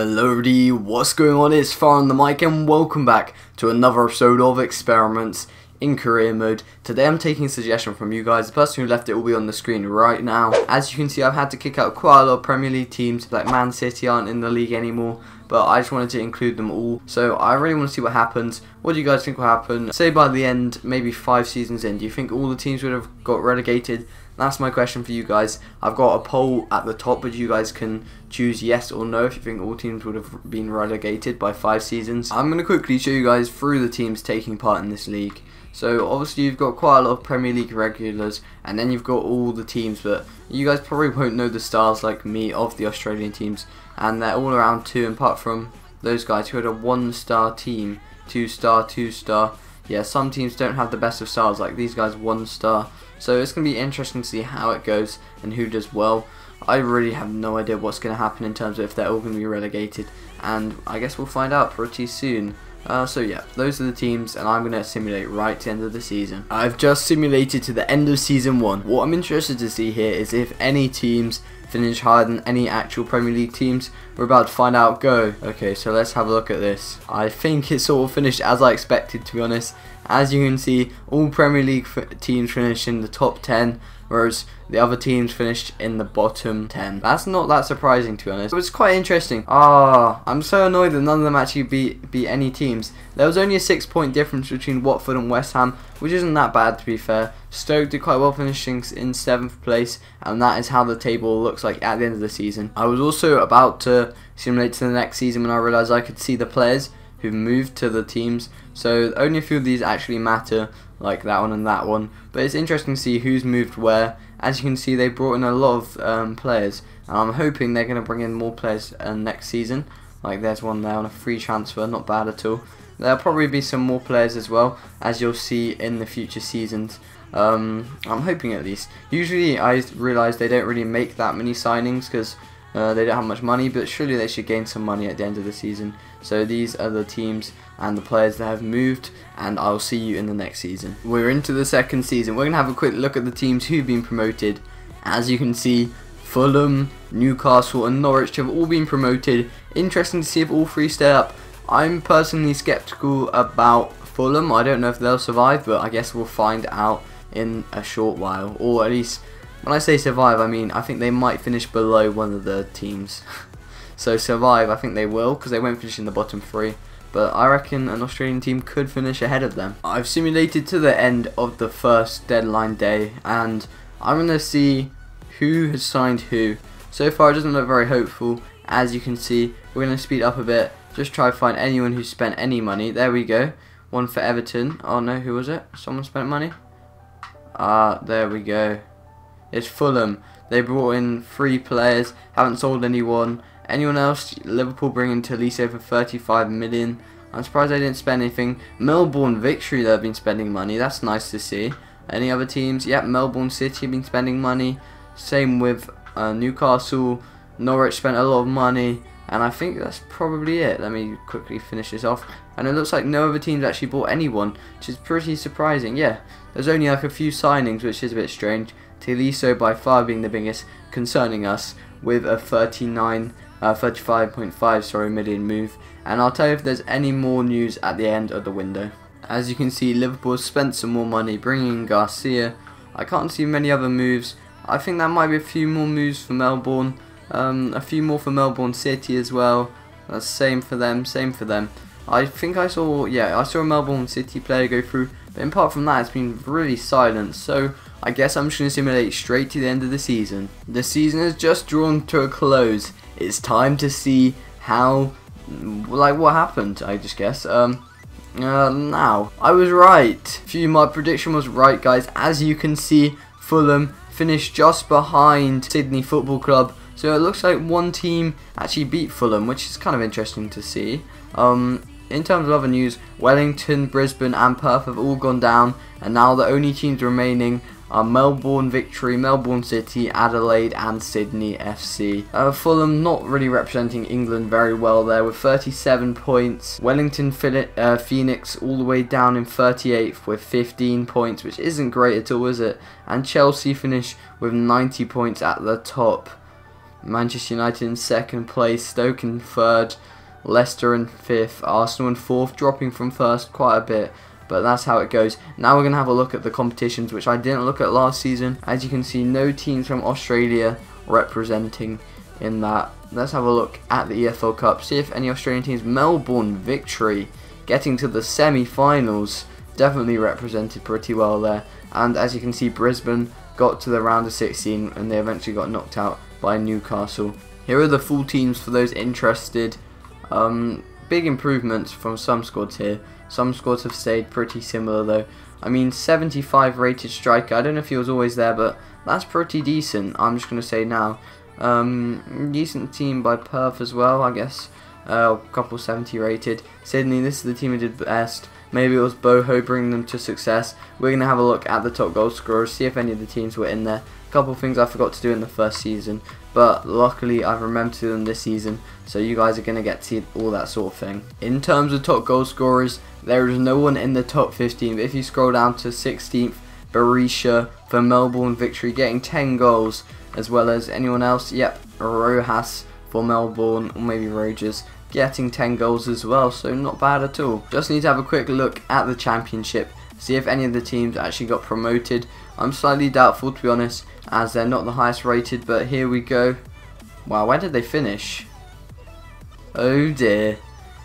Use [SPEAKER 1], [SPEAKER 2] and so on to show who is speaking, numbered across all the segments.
[SPEAKER 1] Hello everybody, what's going on? It's Fyuh on the mic and welcome back to another episode of Experiments in Career Mode. Today I'm taking a suggestion from you guys. The person who left it will be on the screen right now. As you can see, I've had to kick out quite a lot of Premier League teams, like Man City aren't in the league anymore, but I just wanted to include them all. So I really want to see what happens. What do you guys think will happen? Say by the end, maybe 5 seasons in, do you think all the teams would have got relegated? That's my question for you guys. I've got a poll at the top, but you guys can choose yes or no if you think all teams would have been relegated by 5 seasons. I'm going to quickly show you guys through the teams taking part in this league. So obviously you've got quite a lot of Premier League regulars, and then you've got all the teams, but you guys probably won't know the stars like me of the Australian teams, and they're all around 2, apart from those guys who had a 1-star team, 2-star, 2-star. Yeah, some teams don't have the best of stars, like these guys 1-star. So it's going to be interesting to see how it goes and who does well. I really have no idea what's going to happen in terms of if they're all going to be relegated, and I guess we'll find out pretty soon. So yeah, those are the teams, and I'm going to simulate right to the end of the season. I've just simulated to the end of season 1. What I'm interested to see here is if any teams finish higher than any actual Premier League teams. We're about to find out. Go. Okay, so let's have a look at this. I think it sort of finished as I expected, to be honest. As you can see, all Premier League teams finished in the top 10, whereas the other teams finished in the bottom 10. That's not that surprising, to be honest. It was quite interesting. I'm so annoyed that none of them actually beat any teams. There was only a 6-point difference between Watford and West Ham, which isn't that bad, to be fair. Stoke did quite well, finishing in 7th place, and that is how the table looks like at the end of the season. I was also about to simulate to the next season when I realised I could see the players who moved to the teams, so only a few of these actually matter, like that one and that one, but it's interesting to see who's moved where. As you can see, they brought in a lot of players, and I'm hoping they're going to bring in more players next season. Like there's one there on a free transfer, not bad at all. There'll probably be some more players as well, as you'll see in the future seasons. I'm hoping at least. Usually I realise they don't really make that many signings because they don't have much money, but surely they should gain some money at the end of the season. So these are the teams and the players that have moved, and I'll see you in the next season. We're into the second season. We're going to have a quick look at the teams who've been promoted. As you can see, Fulham, Newcastle and Norwich have all been promoted. Interesting to see if all 3 stay up. I'm personally skeptical about Fulham. I don't know if they'll survive, but I guess we'll find out in a short while. Or at least, when I say survive, I mean I think they might finish below one of the teams. So survive, I think they will, because they won't finish in the bottom 3. But I reckon an Australian team could finish ahead of them. I've simulated to the end of the first deadline day, and I'm going to see who has signed who. So far it doesn't look very hopeful. As you can see, we're going to speed up a bit. Just try to find anyone who spent any money. There we go. One for Everton. Oh no, who was it? Someone spent money? There we go. It's Fulham. They brought in 3 players, haven't sold anyone. Anyone else? Liverpool bringing Tolisso for 35 million. I'm surprised they didn't spend anything. Melbourne Victory, they've been spending money. That's nice to see. Any other teams? Yep, Melbourne City have been spending money. Same with Newcastle. Norwich spent a lot of money. And I think that's probably it. Let me quickly finish this off. And it looks like no other teams actually bought anyone, which is pretty surprising. Yeah, there's only like a few signings, which is a bit strange. Tolisso by far being the biggest, concerning us with a 35.5 million move. And I'll tell you if there's any more news at the end of the window. As you can see, Liverpool spent some more money bringing in Garcia. I can't see many other moves. I think that might be a few more moves for Melbourne. A few more for Melbourne City as well. That's same for them, I think I saw a Melbourne City player go through, but apart from that, it's been really silent. So I guess I'm just going to simulate straight to the end of the season. The season has just drawn to a close. It's time to see how, what happened, I just guess. Now, I was right. Fyuh, my prediction was right, guys. As you can see, Fulham finished just behind Sydney Football Club. So it looks like one team actually beat Fulham, which is kind of interesting to see. In terms of other news, Wellington, Brisbane and Perth have all gone down, and now the only teams remaining are Melbourne Victory, Melbourne City, Adelaide and Sydney FC. Fulham not really representing England very well there with 37 points. Wellington Phoenix all the way down in 38th with 15 points, which isn't great at all, is it? And Chelsea finish with 90 points at the top. Manchester United in 2nd place, Stoke in 3rd, Leicester in 5th, Arsenal in 4th, dropping from 1st quite a bit. But that's how it goes. Now we're going to have a look at the competitions, which I didn't look at last season. As you can see, no teams from Australia representing in that. Let's have a look at the EFL Cup, see if any Australian teams. Melbourne Victory getting to the semi-finals, definitely represented pretty well there. And as you can see, Brisbane got to the round of 16 and they eventually got knocked out by Newcastle. Here are the full teams for those interested. Big improvements from some squads here. Some squads have stayed pretty similar though. I mean, 75 rated striker, I don't know if he was always there, but that's pretty decent, I'm just going to say now. Decent team by Perth as well, I guess. A couple 70 rated. Sydney, this is the team who did best. Maybe it was Boho bringing them to success. We're going to have a look at the top goal scorers, see if any of the teams were in there. A couple of things I forgot to do in the first season, but luckily I've remembered to do them this season, so you guys are going to get to see all that sort of thing. In terms of top goal scorers, there is no one in the top 15, but if you scroll down to 16th, Berisha for Melbourne Victory getting 10 goals, as well as anyone else. Yep, Rojas for Melbourne, or maybe Rogers, getting 10 goals as well, so not bad at all. Just need to have a quick look at the championship, see if any of the teams actually got promoted. I'm slightly doubtful, to be honest, as they're not the highest rated, but here we go. Wow, where did they finish? Oh dear.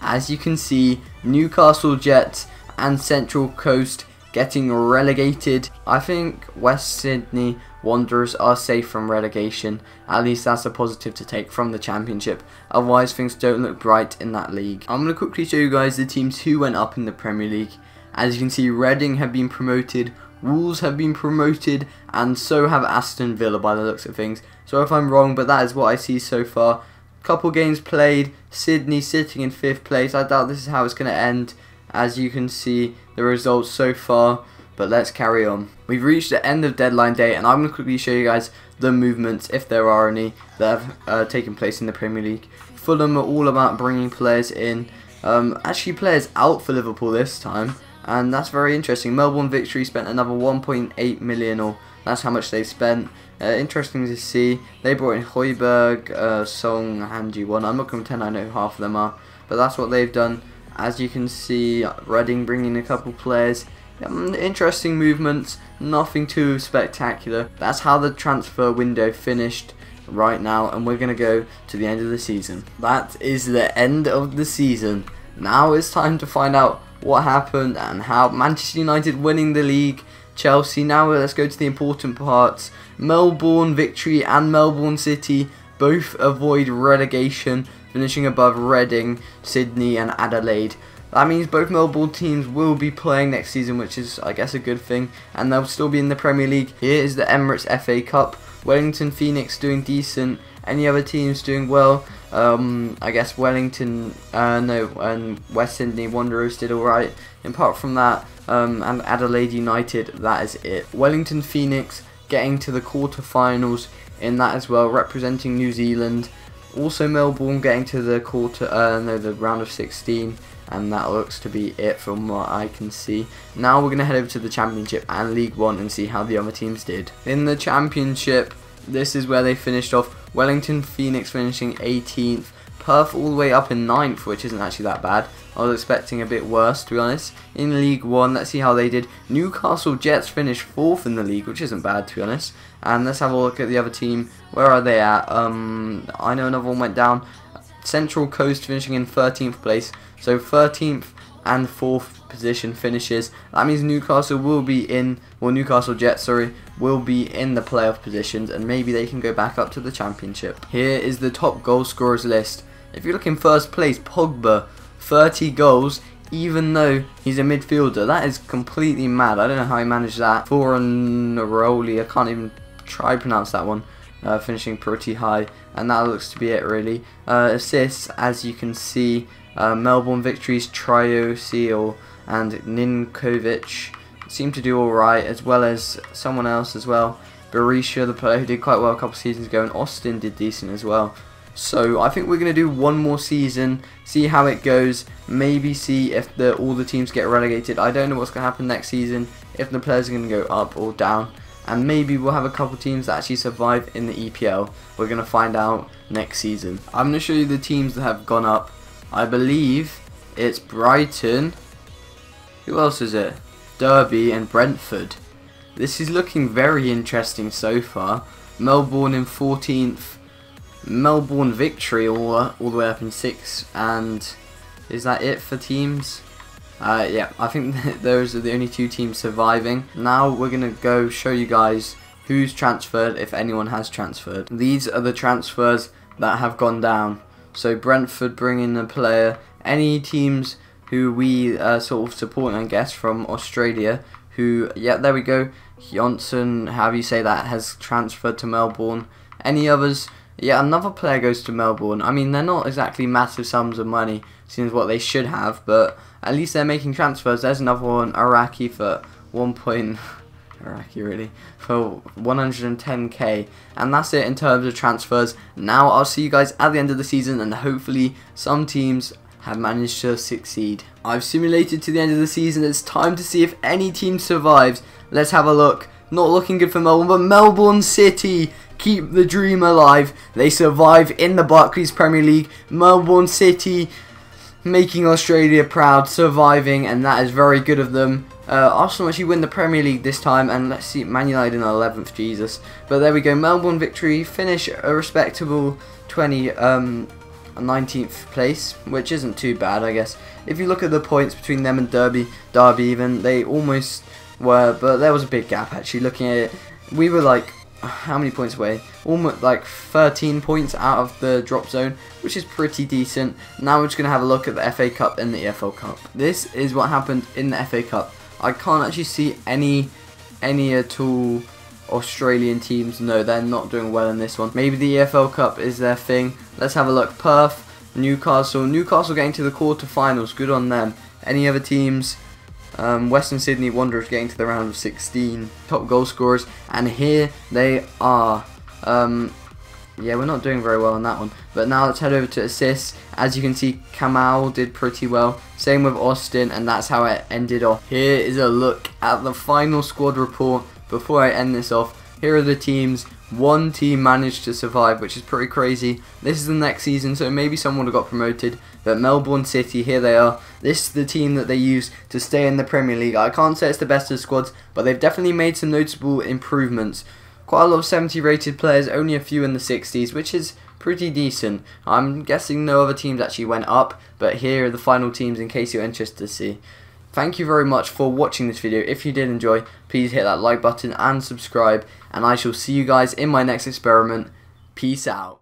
[SPEAKER 1] As you can see, Newcastle Jets and Central Coast getting relegated. I think West Sydney Wanderers are safe from relegation. At least that's a positive to take from the championship. Otherwise things don't look bright in that league. I'm going to quickly show you guys the teams who went up in the Premier League. As you can see, Reading have been promoted, Wolves have been promoted, and so have Aston Villa by the looks of things. So if I'm wrong, but that is what I see so far. Couple games played, Sydney sitting in 5th place. I doubt this is how it's going to end, as you can see the results so far, but let's carry on. We've reached the end of deadline day, and I'm going to quickly show you guys the movements, if there are any, that have taken place in the Premier League. Fulham are all about bringing players in, actually players out for Liverpool this time, and that's very interesting. Melbourne Victory spent another 1.8 million, or that's how much they spent. Interesting to see. They brought in Højbjerg, Song, and G1. I'm not going to pretend I know who half of them are, but that's what they've done. As you can see, Reading bringing a couple players. Interesting movements, nothing too spectacular. That's how the transfer window finished right now, and we're going to go to the end of the season. That is the end of the season. Now it's time to find out what happened and how. Manchester United winning the league, Chelsea. Now let's go to the important parts. Melbourne Victory and Melbourne City both avoid relegation, finishing above Reading, Sydney and Adelaide. That means both Melbourne teams will be playing next season, which is, I guess, a good thing, and they'll still be in the Premier League. Here is the Emirates FA Cup. Wellington Phoenix doing decent. Any other teams doing well? I guess Wellington, and West Sydney Wanderers did alright. Apart from that, and Adelaide United, that is it. Wellington Phoenix getting to the quarterfinals in that as well, representing New Zealand. Also Melbourne getting to the the round of 16, and that looks to be it from what I can see. Now we're going to head over to the Championship and League One and see how the other teams did. In the Championship, this is where they finished off. Wellington Phoenix finishing 18th, Perth all the way up in 9th, which isn't actually that bad. I was expecting a bit worse, to be honest. In League 1, let's see how they did. Newcastle Jets finished 4th in the league, which isn't bad, to be honest. And let's have a look at the other team. Where are they at? I know another one went down. Central Coast finishing in 13th place. So 13th and 4th position finishes. That means Newcastle will be in, well, Newcastle Jets, sorry, will be in the playoff positions, and maybe they can go back up to the Championship. Here is the top goal scorers list. If you look in first place, Pogba, 30 goals, even though he's a midfielder. That is completely mad. I don't know how he managed that. Fornaroli, I can't even try to pronounce that one. Finishing pretty high, and that looks to be it really. Assists, as you can see, Melbourne Victory's Trio Seal and Ninkovic seem to do alright, as well as someone else as well. Berisha, the player who did quite well a couple seasons ago, and Austin did decent as well. So I think we're going to do one more season, see how it goes, maybe see if all the teams get relegated. I don't know what's going to happen next season, if the players are going to go up or down. and maybe we'll have a couple teams that actually survive in the EPL. We're going to find out next season. I'm going to show you the teams that have gone up. I believe it's Brighton. Who else is it? Derby and Brentford. This is looking very interesting so far. Melbourne in 14th. Melbourne victory all the way up in 6th. And is that it for teams? Yeah, I think those are the only 2 teams surviving. Now we're going to go show you guys who's transferred, if anyone has transferred. These are the transfers that have gone down. So Brentford bringing a player. Any teams who we sort of support, I guess, from Australia, who, yeah, there we go, Johnson, however you say that, has transferred to Melbourne. Any others? Yeah, another player goes to Melbourne. I mean, they're not exactly massive sums of money, seems what they should have, but at least they're making transfers. There's another one, Iraqi for for 110k, and that's it in terms of transfers. Now I'll see you guys at the end of the season, and hopefully some teams have managed to succeed. I've simulated to the end of the season. It's time to see if any team survives. Let's have a look. Not looking good for Melbourne, but Melbourne City keep the dream alive. They survive in the Barclays Premier League. Melbourne City making Australia proud, surviving, and that is very good of them. Arsenal actually win the Premier League this time, and let's see, Man United in 11th, Jesus. But there we go, Melbourne victory, finish a respectable 19th place, which isn't too bad, I guess. If you look at the points between them and Derby even, they almost were, but there was a big gap actually. Looking at it, we were like, how many points away? Almost like 13 points out of the drop zone, which is pretty decent. Now we're just going to have a look at the FA Cup and the EFL Cup. This is what happened in the FA Cup. I can't actually see any at all Australian teams. No, they're not doing well in this one. Maybe the EFL Cup is their thing. Let's have a look. Perth, Newcastle getting to the quarterfinals. Good on them. Any other teams? Western Sydney Wanderers getting to the round of 16. Top goal scorers, and here they are. Yeah, we're not doing very well on that one. But now let's head over to assists. As you can see, Kamal did pretty well. Same with Austin, and that's how it ended off. Here is a look at the final squad report. Before I end this off, here are the teams. One team managed to survive, which is pretty crazy. This is the next season, so maybe someone would have got promoted. But Melbourne City, here they are. This is the team that they use to stay in the Premier League. I can't say it's the best of the squads, but they've definitely made some noticeable improvements. Quite a lot of 70 rated players, only a few in the 60s, which is pretty decent. I'm guessing no other teams actually went up, but here are the final teams in case you're interested to see. Thank you very much for watching this video. If you did enjoy, please hit that like button and subscribe, and I shall see you guys in my next experiment. Peace out.